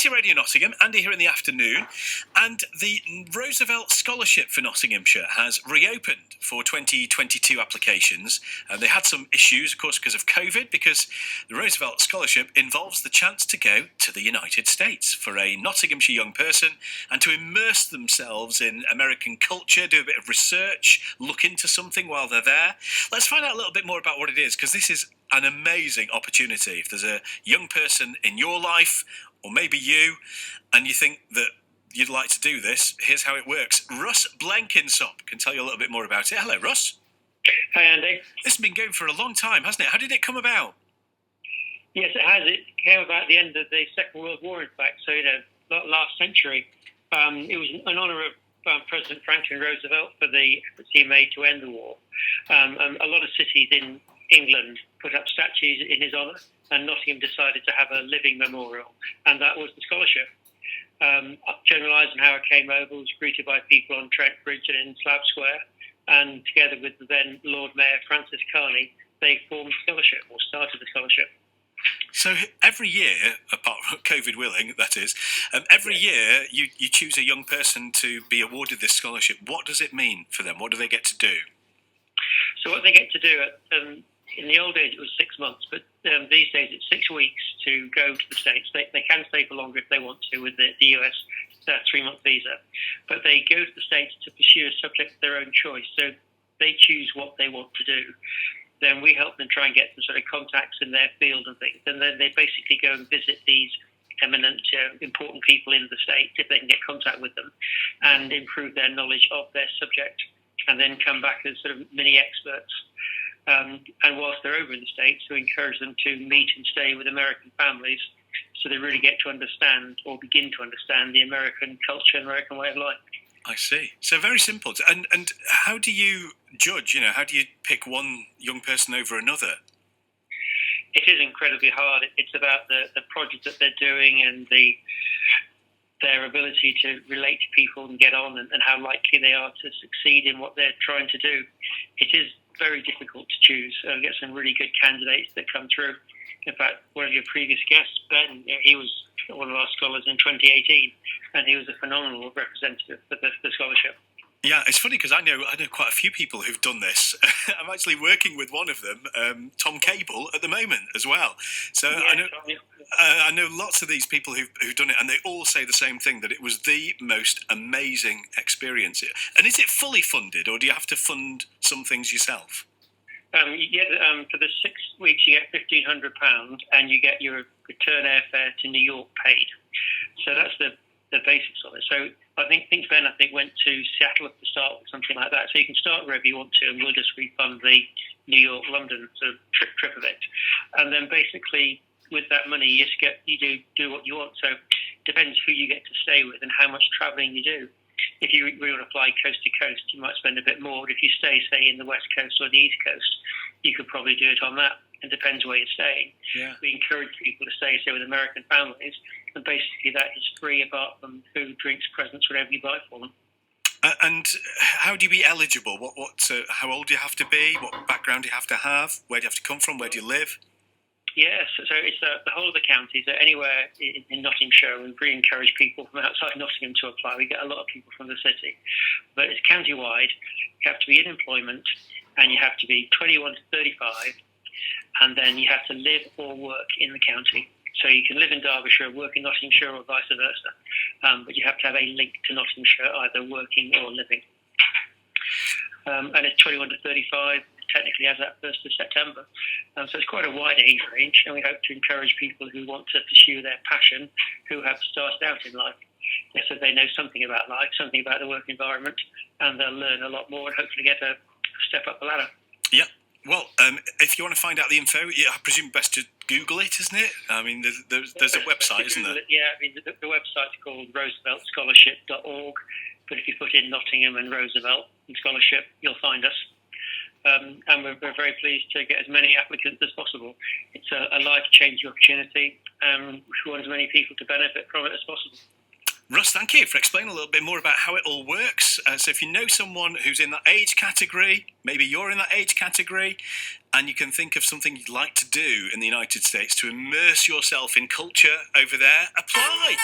BBC Radio Nottingham, Andy here in the afternoon, and the Roosevelt Scholarship for Nottinghamshire has reopened for 2022 applications. They had some issues, of course, because of COVID, because the Roosevelt Scholarship involves the chance to go to the United States for a Nottinghamshire young person and to immerse themselves in American culture, do a bit of research, look into something while they're there. Let's find out a little bit more about what it is, because this is an amazing opportunity. If there's a young person in your life, or maybe you, and you think that you'd like to do this, here's how it works. Russ Blenkinsop can tell you a little bit more about it. Hello, Russ. Hi, Andy. This has been going for a long time, hasn't it? How did it come about? Yes, it has. It came about at the end of the Second World War, in fact, so, last century. It was in honour of President Franklin Roosevelt for the efforts he made to end the war. And a lot of cities in England put up statues in his honour, and Nottingham decided to have a living memorial, and that was the scholarship. General Eisenhower came over, was greeted by people on Trent Bridge and in Slab Square, and together with the then Lord Mayor Francis Carney, they formed the scholarship, or started the scholarship. So every year, apart from COVID willing, that is, every year you choose a young person to be awarded this scholarship. What does it mean for them? What do they get to do? So what they get to do, in the old days it was 6 months, but these days it's 6 weeks to go to the States. They can stay for longer if they want to with the US 3-month visa, but they go to the States to pursue a subject of their own choice. So they choose what they want to do. Then we help them try and get some sort of contacts in their field and things, and then they basically go and visit these eminent, important people in the States if they can get contact with them, and improve their knowledge of their subject, and then come back as sort of mini experts. And whilst they're over in the States, we encourage them to meet and stay with American families so they really get to understand, or begin to understand, the American culture and American way of life. I see. So very simple. And how do you judge, how do you pick one young person over another? It is incredibly hard. It's about the project that they're doing and their ability to relate to people and get on, and how likely they are to succeed in what they're trying to do. It is very difficult to choose. I get some really good candidates that come through. In fact, one of your previous guests, Ben, he was one of our scholars in 2018, and he was a phenomenal representative for the scholarship. Yeah, it's funny because I know quite a few people who've done this. I'm actually working with one of them, Tom Cable, at the moment as well. So yeah, I know lots of these people who've done it, and they all say the same thing, that it was the most amazing experience. And is it fully funded, or do you have to fund some things yourself? For the 6 weeks you get £1,500, and you get your return airfare to New York paid. So that's the basics of it. So I think Ben went to Seattle to start with, something like that. So you can start wherever you want to, and we'll just refund the New York-London sort of trip of it. And then basically with that money you do what you want. So it depends who you get to stay with and how much travelling you do. If you really want to fly coast to coast, you might spend a bit more. But if you stay, say, in the West Coast or the East Coast, you could probably do it on that. It depends where you're staying. Yeah. We encourage people to stay, say, with American families, and basically that is free apart from food, drinks, presents, whatever you buy for them. And how do you be eligible? How old do you have to be? What background do you have to have? Where do you have to come from? Where do you live? Yes, so it's the whole of the county. So anywhere in Nottinghamshire, we really encourage people from outside Nottingham to apply. We get a lot of people from the city, but it's county-wide. You have to be in employment, and you have to be 21 to 35, and then you have to live or work in the county. So you can live in Derbyshire, work in Nottinghamshire, or vice versa, but you have to have a link to Nottinghamshire, either working or living. And it's 21 to 35. Technically as at 1st of September. So it's quite a wide age range, and we hope to encourage people who want to pursue their passion, who have started out in life, so they know something about life, something about the work environment, and they'll learn a lot more and hopefully get a step up the ladder. Yeah. Well, if you want to find out the info, I presume best to Google it, isn't it? I mean, there's a website, isn't there? Yeah, I mean, the website's called rooseveltscholarship.org, but if you put in Nottingham and Roosevelt and scholarship, you'll find us. And we're very pleased to get as many applicants as possible. It's a life-changing opportunity, and we want as many people to benefit from it as possible. Russ, thank you for explaining a little bit more about how it all works. So if you know someone who's in that age category, maybe you're in that age category, and you can think of something you'd like to do in the United States to immerse yourself in culture over there, apply.